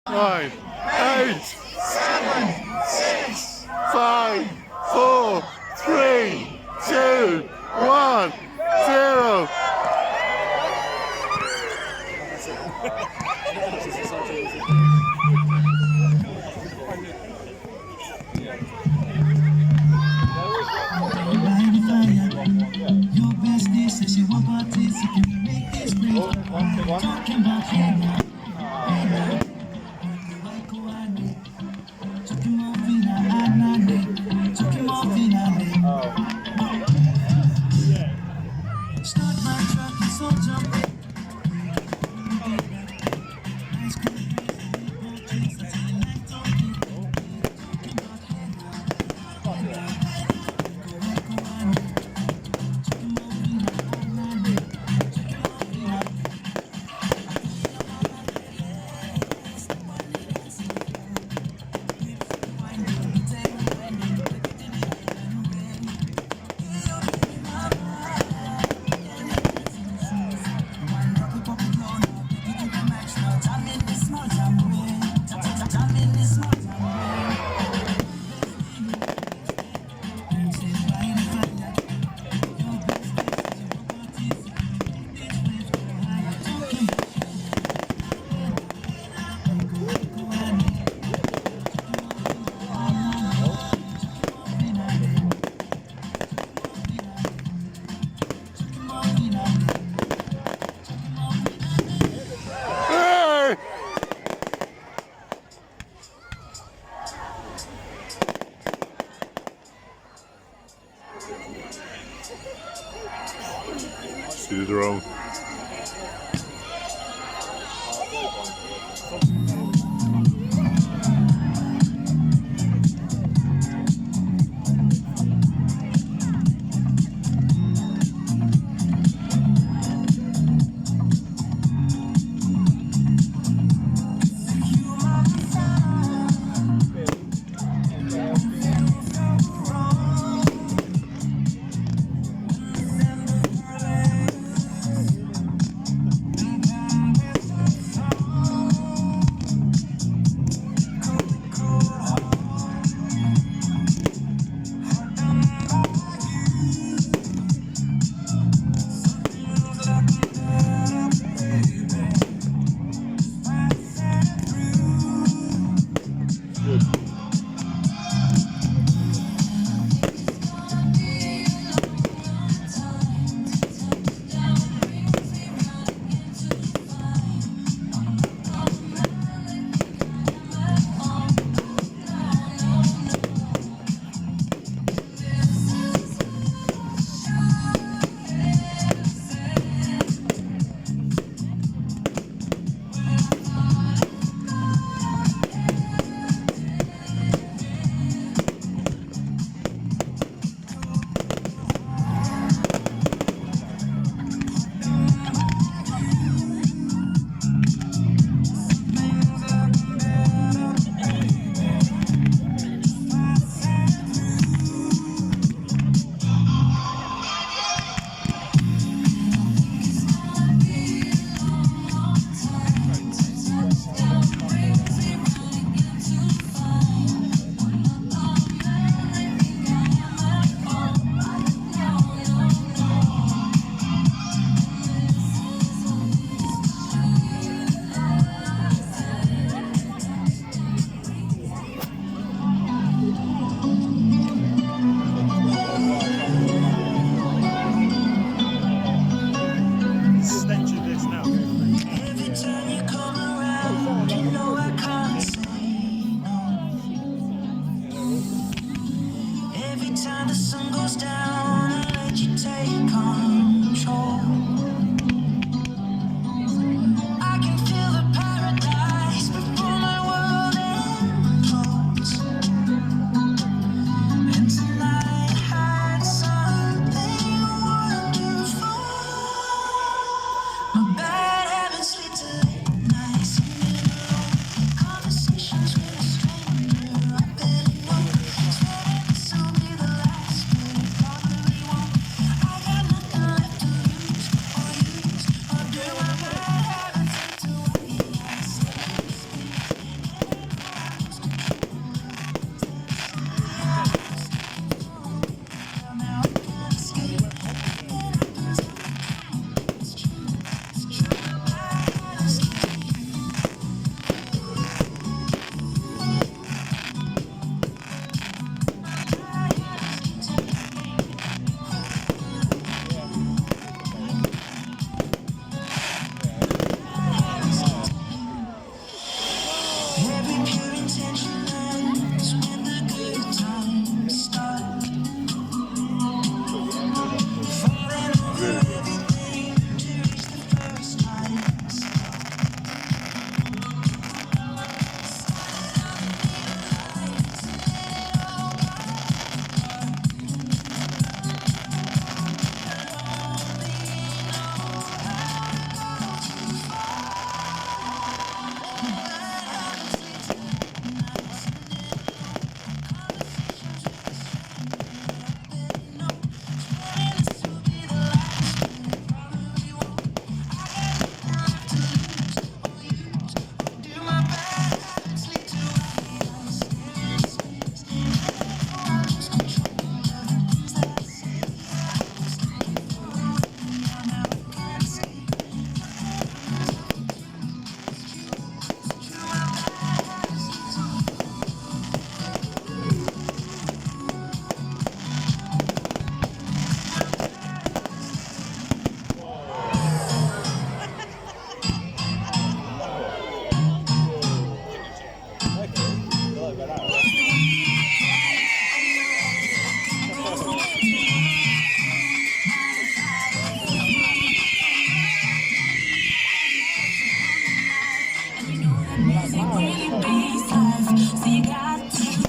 9, 8, 5, 4, 3, 2, 1, 0. Your bestie says she want participate. Make this break. Talking about hey now, hey now. Talking more fina, talking more fina. Start my truck and so jump in. Ice cream, trees, until the night talking. Talking about hey now, hey now. Talking more fina, Hey! See the drone. every time you come around, you know I can't say no. Every time the sun goes down, I let you take control. I can feel the paradise before my world implodes. And tonight had something wonderful. My bad habits lead to late nights in the room. really beats life. So you got to.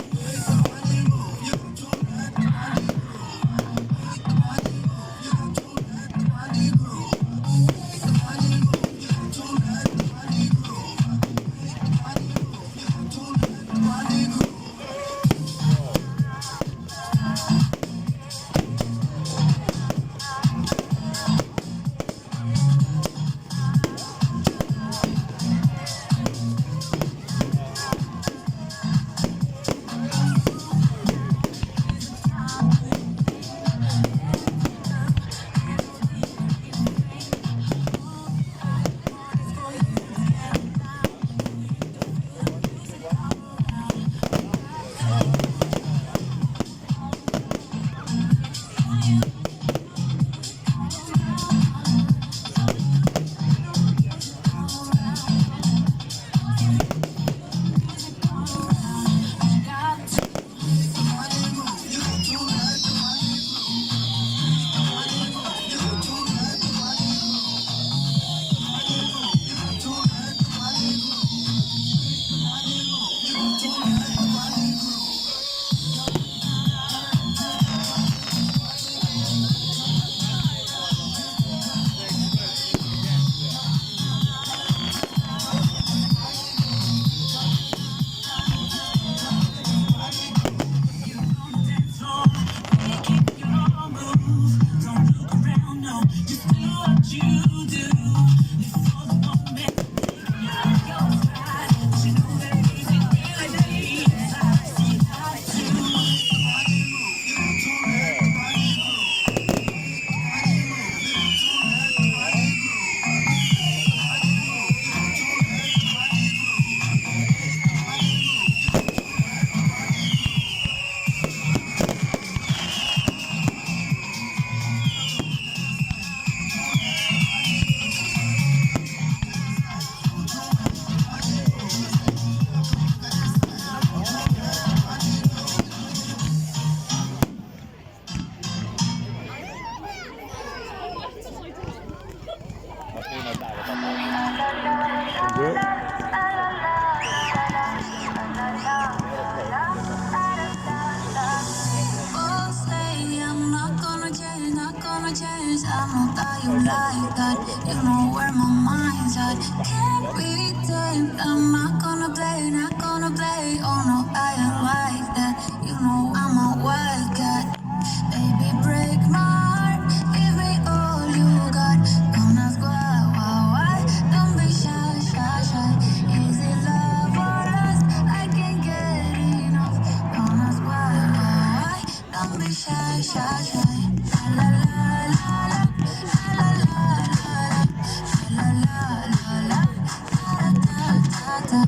Oh, say I'm not gonna change. I know that you like that. You know where my mind's at. Can't be tamed. I'm not gonna play. Oh no, I ain't like that. You know I'm a wildcat. Baby, break my heart. Give me all you got. Don't ask why. Don't be shy, shy, shy. Is it love or lust? I can't get enough. Don't ask why. Don't be shy, shy, shy. La la la la la la la la la la la da da da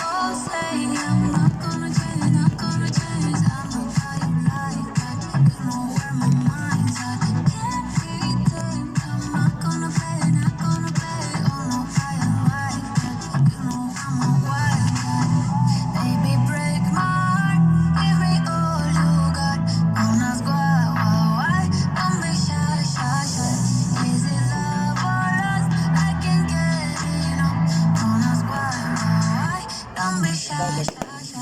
oh, say I'm not gonna change, not gonna change. I know how you like that. You know where my mind's at. Can't be tamed. I'm not gonna play, not gonna play. Oh no, I ain't like that. You know I'm a wildcat. Baby, break my heart. Give me all you got. Don't ask why. Don't be shy, shy, shy. Is it love or lust? I can't get enough. Don't ask why. Don't be shy, shy, shy.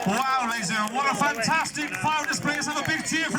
Wow, ladies and gentlemen, what a fantastic fire display. Let's have a big cheer for